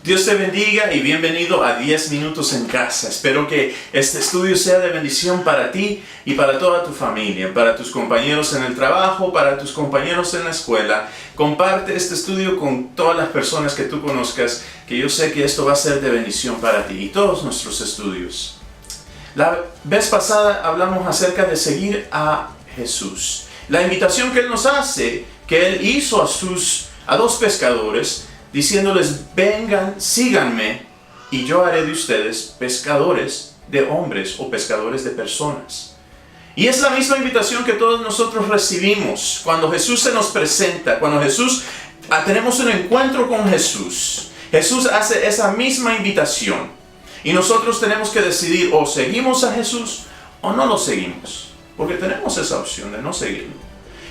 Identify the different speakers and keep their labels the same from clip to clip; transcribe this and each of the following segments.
Speaker 1: Dios te bendiga y bienvenido a 10 minutos en casa. Espero que este estudio sea de bendición para ti y para toda tu familia, para tus compañeros en el trabajo, para tus compañeros en la escuela. Comparte este estudio con todas las personas que tú conozcas, que yo sé que esto va a ser de bendición para ti y todos nuestros estudios. La vez pasada hablamos acerca de seguir a Jesús. La invitación que Él nos hace, que Él hizo a dos pescadores, diciéndoles: vengan, síganme, y yo haré de ustedes pescadores de hombres o pescadores de personas. Y es la misma invitación que todos nosotros recibimos cuando Jesús se nos presenta, cuando tenemos un encuentro con Jesús. Jesús hace esa misma invitación. Y nosotros tenemos que decidir: o seguimos a Jesús o no lo seguimos. Porque tenemos esa opción de no seguirlo.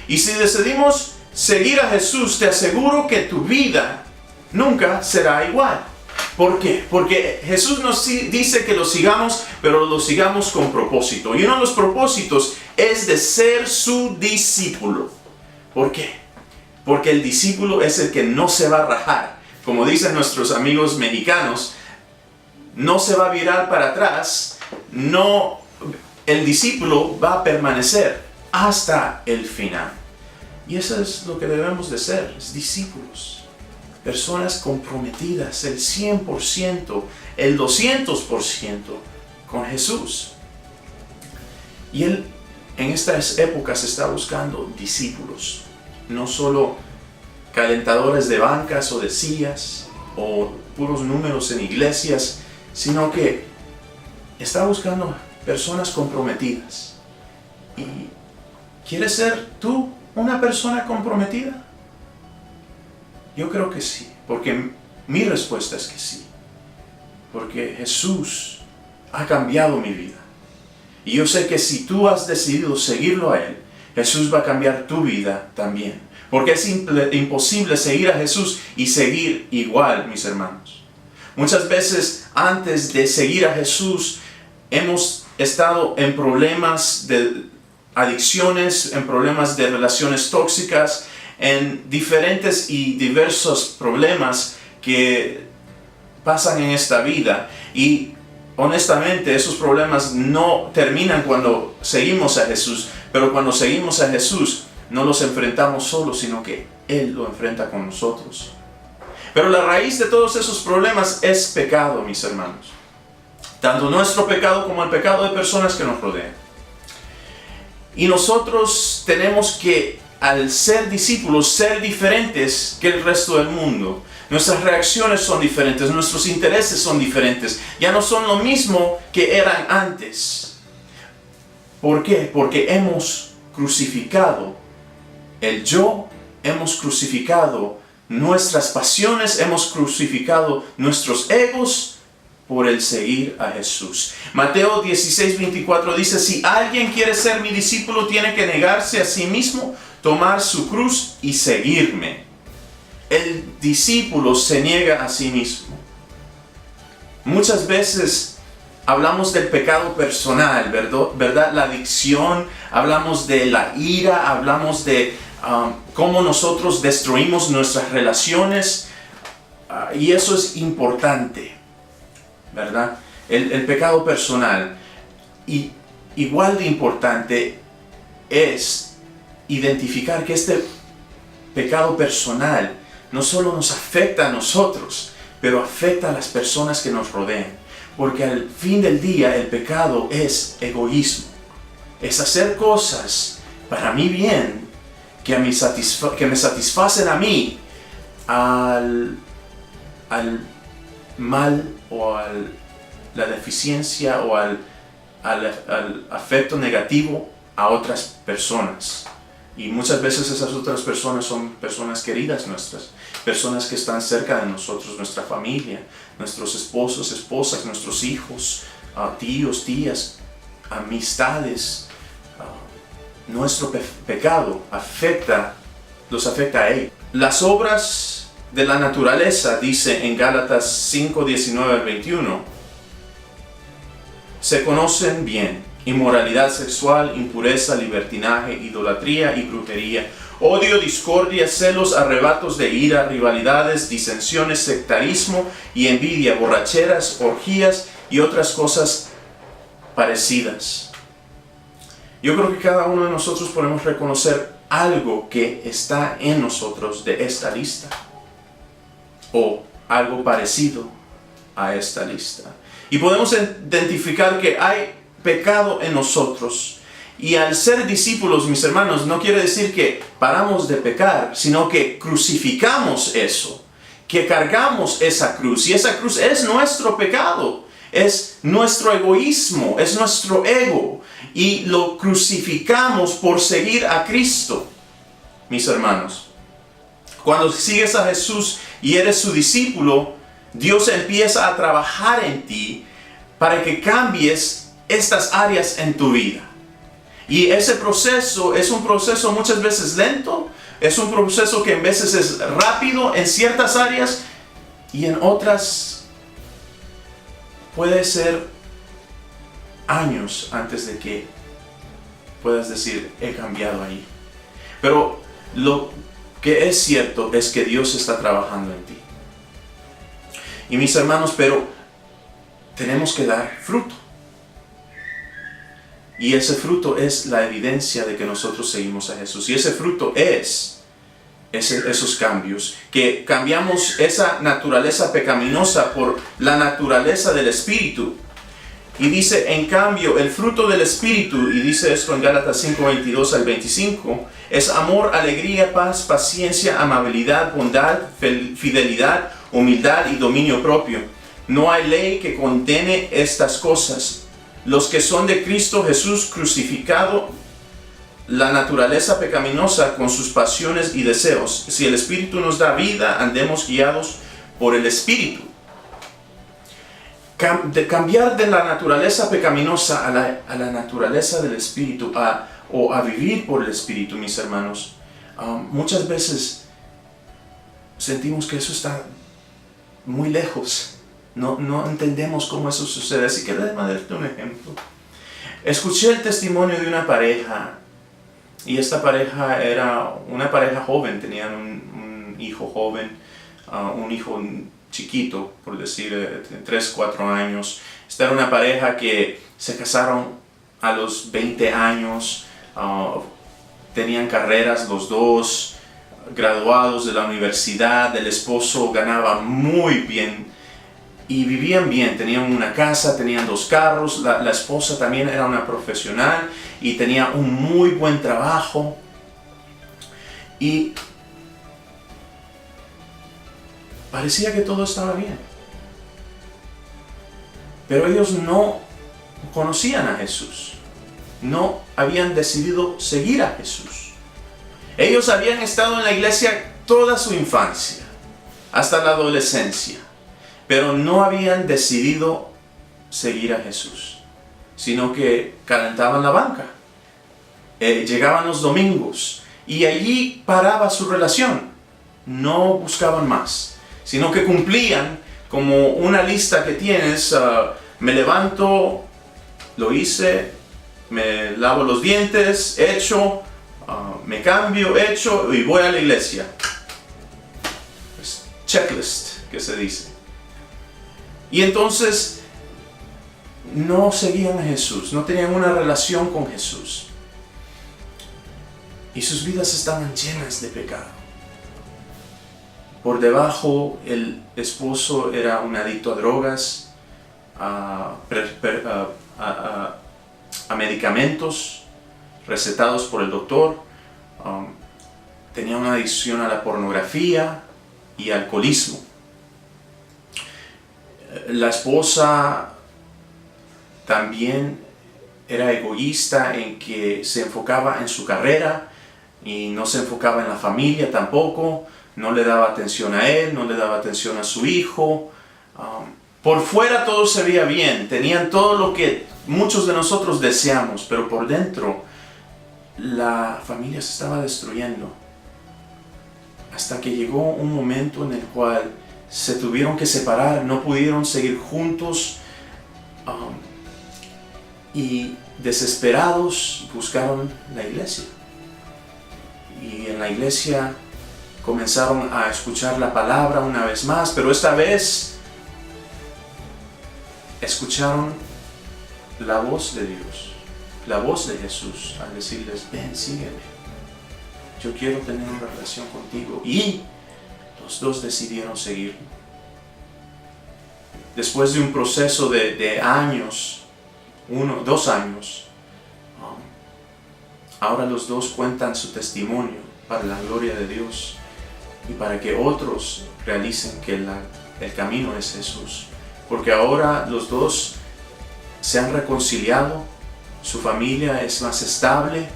Speaker 1: Y si decidimos seguir a Jesús, te aseguro que tu vida nunca será igual. ¿Por qué? Porque Jesús nos dice que lo sigamos, pero lo sigamos con propósito. Y uno de los propósitos es de ser su discípulo. ¿Por qué? Porque el discípulo es el que no se va a rajar. Como dicen nuestros amigos mexicanos, no se va a virar para atrás. El discípulo va a permanecer hasta el final. Y eso es lo que debemos de ser, es discípulos. Personas comprometidas, el 100%, el 200% con Jesús. Y Él en estas épocas está buscando discípulos. No solo calentadores de bancas o de sillas o puros números en iglesias, sino que está buscando personas comprometidas. ¿Y quieres ser tú una persona comprometida? Yo creo que sí, porque mi respuesta es que sí. Porque Jesús ha cambiado mi vida. Y yo sé que si tú has decidido seguirlo a Él, Jesús va a cambiar tu vida también. Porque es imposible seguir a Jesús y seguir igual, mis hermanos. Muchas veces antes de seguir a Jesús hemos estado en problemas de adicciones, en problemas de relaciones tóxicas, en diferentes y diversos problemas que pasan en esta vida. Y honestamente esos problemas no terminan cuando seguimos a Jesús, pero cuando seguimos a Jesús no los enfrentamos solos, sino que Él lo enfrenta con nosotros. Pero la raíz de todos esos problemas es pecado, mis hermanos. Tanto nuestro pecado como el pecado de personas que nos rodean. Y nosotros tenemos que, al ser discípulos, ser diferentes que el resto del mundo. Nuestras reacciones son diferentes, nuestros intereses son diferentes. Ya no son lo mismo que eran antes. ¿Por qué? Porque hemos crucificado el yo, hemos crucificado nuestras pasiones, hemos crucificado nuestros egos por el seguir a Jesús. Mateo 16:24 dice: si alguien quiere ser mi discípulo, tiene que negarse a sí mismo, tomar su cruz y seguirme. El discípulo se niega a sí mismo. Muchas veces hablamos del pecado personal, ¿verdad? La adicción, hablamos de la ira, hablamos de cómo nosotros destruimos nuestras relaciones, y eso es importante, ¿verdad? El pecado personal. Y igual de importante es identificar que este pecado personal no solo nos afecta a nosotros, pero afecta a las personas que nos rodean. Porque al fin del día el pecado es egoísmo. Es hacer cosas para mi bien, que me satisfacen a mí, al mal o a la deficiencia o al afecto negativo a otras personas. Y muchas veces esas otras personas son personas queridas nuestras, personas que están cerca de nosotros, nuestra familia, nuestros esposos, esposas, nuestros hijos, tíos, tías, amistades. Nuestro pecado los afecta a ellos. Las obras de la naturaleza, dice en Gálatas 5:19-21, se conocen bien: inmoralidad sexual, impureza, libertinaje, idolatría y brujería odio, discordia, celos, arrebatos de ira, rivalidades, disensiones, sectarismo y envidia, borracheras, orgías y otras cosas parecidas. Yo creo que cada uno de nosotros podemos reconocer algo que está en nosotros de esta lista, o algo parecido a esta lista. Y podemos identificar que hay pecado en nosotros. Y al ser discípulos, mis hermanos, no quiere decir que paramos de pecar, sino que crucificamos eso, que cargamos esa cruz. Y esa cruz es nuestro pecado, es nuestro egoísmo, es nuestro ego. Y lo crucificamos por seguir a Cristo, mis hermanos. Cuando sigues a Jesús y eres su discípulo, Dios empieza a trabajar en ti para que cambies estas áreas en tu vida. Y ese proceso es un proceso muchas veces lento, es un proceso que en veces es rápido en ciertas áreas y en otras puede ser años antes de que puedas decir, he cambiado ahí. Pero lo que es cierto es que Dios está trabajando en ti. Y mis hermanos, pero tenemos que dar fruto. Y ese fruto es la evidencia de que nosotros seguimos a Jesús. Y ese fruto es esos cambios, que cambiamos esa naturaleza pecaminosa por la naturaleza del Espíritu. Y dice, en cambio, el fruto del Espíritu, y dice esto en Gálatas 5, 22 al 25, es amor, alegría, paz, paciencia, amabilidad, bondad, fidelidad, humildad y dominio propio. No hay ley que condene estas cosas. Los que son de Cristo Jesús crucificado la naturaleza pecaminosa con sus pasiones y deseos. Si el Espíritu nos da vida, andemos guiados por el Espíritu. Cambiar de la naturaleza pecaminosa a la naturaleza del Espíritu, o a vivir por el Espíritu, mis hermanos. Muchas veces sentimos que eso está muy lejos. No entendemos cómo eso sucede. Así que déjame darte un ejemplo. Escuché el testimonio de una pareja. Y esta pareja era una pareja joven. Tenían un hijo joven. Un hijo chiquito, por decir, 3, 4 años. Esta era una pareja que se casaron a los 20 años. Tenían carreras los dos. Graduados de la universidad. El esposo ganaba muy bien. Y vivían bien, tenían una casa, tenían 2 carros, la esposa también era una profesional y tenía un muy buen trabajo. Y parecía que todo estaba bien. Pero ellos no conocían a Jesús, no habían decidido seguir a Jesús. Ellos habían estado en la iglesia toda su infancia, hasta la adolescencia. Pero no habían decidido seguir a Jesús, sino que calentaban la banca. Llegaban los domingos y allí paraba su relación. No buscaban más, sino que cumplían como una lista que tienes. Me levanto, lo hice, me lavo los dientes, hecho, me cambio, hecho y voy a la iglesia. Pues, checklist, que se dice. Y entonces no seguían a Jesús, no tenían una relación con Jesús. Y sus vidas estaban llenas de pecado. Por debajo, el esposo era un adicto a drogas, a medicamentos recetados por el doctor. Tenía una adicción a la pornografía y alcoholismo. La esposa también era egoísta en que se enfocaba en su carrera y no se enfocaba en la familia tampoco. No le daba atención a él, no le daba atención a su hijo. Por fuera todo se veía bien, tenían todo lo que muchos de nosotros deseamos, pero por dentro la familia se estaba destruyendo. Hasta que llegó un momento en el cual se tuvieron que separar, no pudieron seguir juntos y desesperados buscaron la iglesia. Y en la iglesia comenzaron a escuchar la palabra una vez más, pero esta vez escucharon la voz de Dios, la voz de Jesús al decirles: ven, sígueme, yo quiero tener una relación contigo. Y los dos decidieron seguirlo. Después de un proceso de años, 2 años, ahora los dos cuentan su testimonio para la gloria de Dios y para que otros realicen que el camino es Jesús. Porque ahora los dos se han reconciliado, su familia es más estable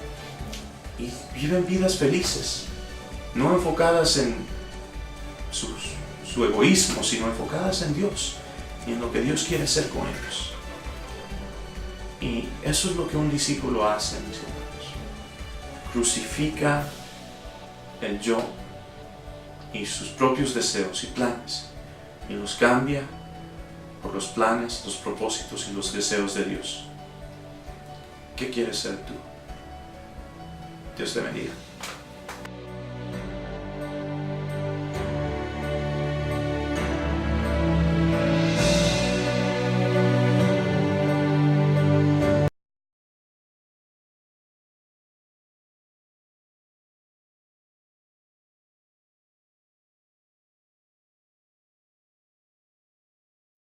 Speaker 1: y viven vidas felices, no enfocadas en su egoísmo, sino enfocadas en Dios y en lo que Dios quiere hacer con ellos. Y eso es lo que un discípulo hace, mis hermanos. Crucifica el yo y sus propios deseos y planes y los cambia por los planes, los propósitos y los deseos de Dios. ¿Qué quieres ser tú? Dios te bendiga.